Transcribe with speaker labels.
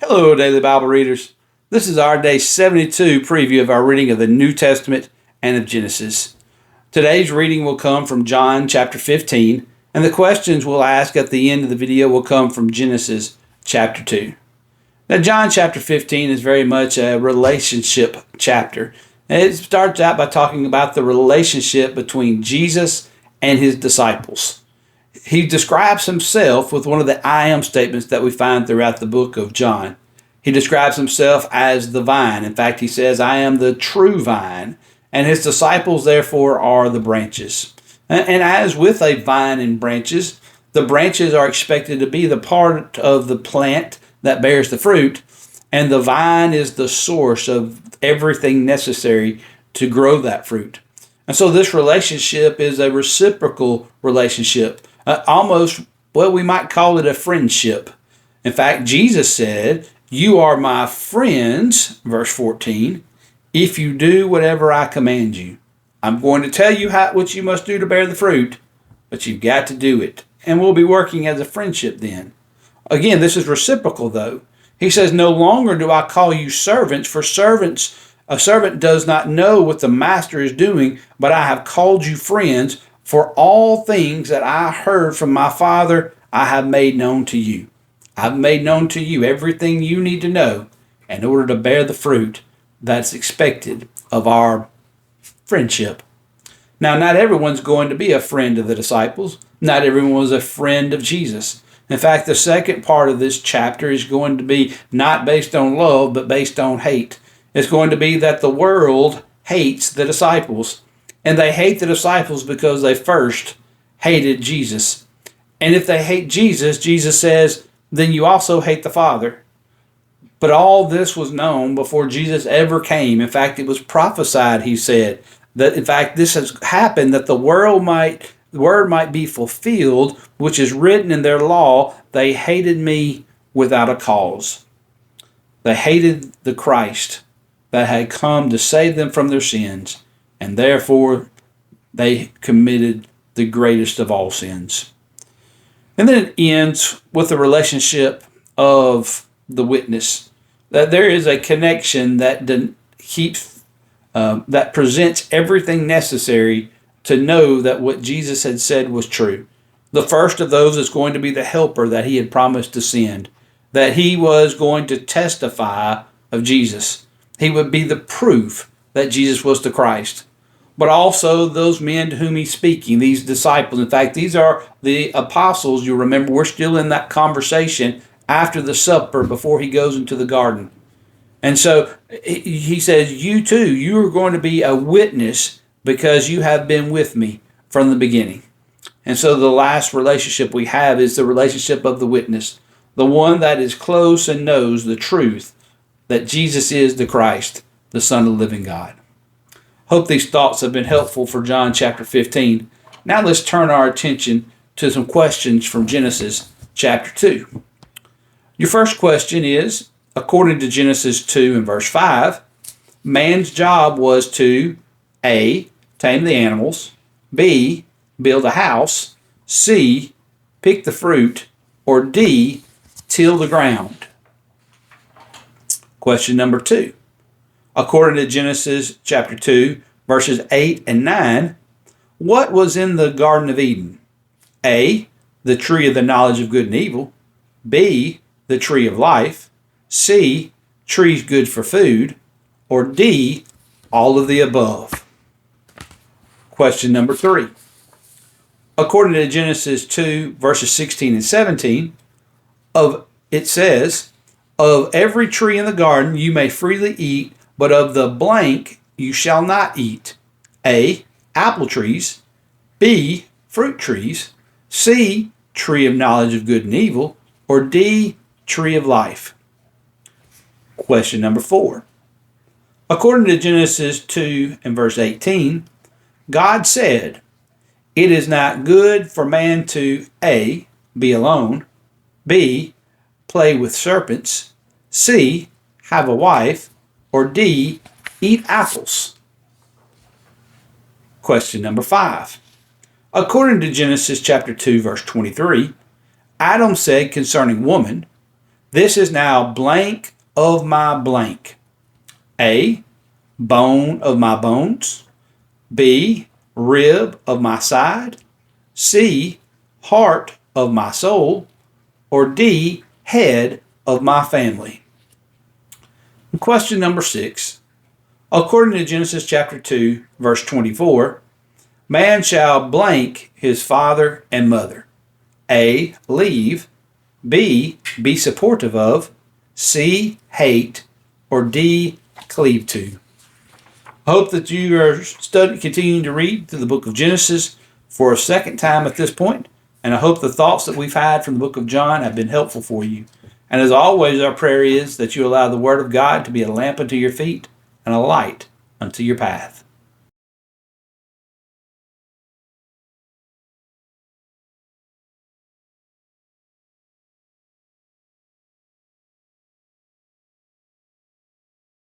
Speaker 1: Hello, Daily Bible readers. This is our day 72 preview of our reading of the New Testament and of Genesis. Today's reading will come from John chapter 15, and the questions we'll ask at the end of the video will come from Genesis chapter 2. Now, John chapter 15 is very much a relationship chapter. And it starts out by talking about the relationship between Jesus and his disciples. He describes himself with one of the I am statements that we find throughout the book of John. He describes himself as the vine. In fact, he says, I am the true vine, and his disciples, therefore, are the branches. And as with a vine and branches, the branches are expected to be the part of the plant that bears the fruit, and the vine is the source of everything necessary to grow that fruit. And so this relationship is a reciprocal relationship. We might call it a friendship. In fact, Jesus said, you are my friends, verse 14, if you do whatever I command you. I'm going to tell you what you must do to bear the fruit, but you've got to do it. And we'll be working as a friendship then. Again, this is reciprocal though. He says, no longer do I call you servants, for a servant does not know what the master is doing, but I have called you friends. For all things that I heard from my Father, I have made known to you. I've made known to you everything you need to know in order to bear the fruit that's expected of our friendship. Now, not everyone's going to be a friend of the disciples. Not everyone was a friend of Jesus. In fact, the second part of this chapter is going to be not based on love, but based on hate. It's going to be that the world hates the disciples. And they hate the disciples because they first hated Jesus. And if they hate Jesus, Jesus says, then you also hate the Father. But all this was known before Jesus ever came. In fact, it was prophesied, he said, that in fact this has happened, that the word might be fulfilled, which is written in their law, they hated me without a cause. They hated the Christ that had come to save them from their sins. And therefore, they committed the greatest of all sins. And then it ends with the relationship of the witness. That there is a connection that that presents everything necessary to know that what Jesus had said was true. The first of those is going to be the helper that he had promised to send. That he was going to testify of Jesus. He would be the proof that Jesus was the Christ. But also those men to whom he's speaking, these disciples. In fact, these are the apostles. You remember, we're still in that conversation after the supper before he goes into the garden. And so he says, you too, you are going to be a witness because you have been with me from the beginning. And so the last relationship we have is the relationship of the witness, the one that is close and knows the truth that Jesus is the Christ, the Son of the living God. Hope these thoughts have been helpful for John chapter 15. Now let's turn our attention to some questions from Genesis chapter 2. Your first question is, according to Genesis 2 and verse 5, man's job was to A, tame the animals, B, build a house, C, pick the fruit, or D, till the ground. Question number 2. According to Genesis chapter 2, verses 8 and 9, what was in the Garden of Eden? A, the tree of the knowledge of good and evil. B, the tree of life. C, trees good for food. Or D, all of the above. Question number 3. According to Genesis 2, verses 16 and 17, it says, of every tree in the garden you may freely eat, but of the blank you shall not eat. A, apple trees. B, fruit trees. C, tree of knowledge of good and evil. Or D, tree of life. Question number 4. According to Genesis 2 and verse 18, God said, it is not good for man to A, be alone. B, play with serpents. C, have a wife. Or D, eat apples. Question number 5. According to Genesis chapter 2, verse 23, Adam said concerning woman, This is now blank of my blank. A, bone of my bones. B, rib of my side. C, heart of my soul. Or D, head of my family. Question number 6. According to Genesis chapter 2, verse 24, man shall blank his father and mother. A, leave. B, be supportive of. C, hate. Or D, cleave to. I hope that you are continuing to read through the book of Genesis for a second time at this point, and I hope the thoughts that we've had from the book of John have been helpful for you. And as always, our prayer is that you allow the Word of God to be a lamp unto your feet and a light unto your path.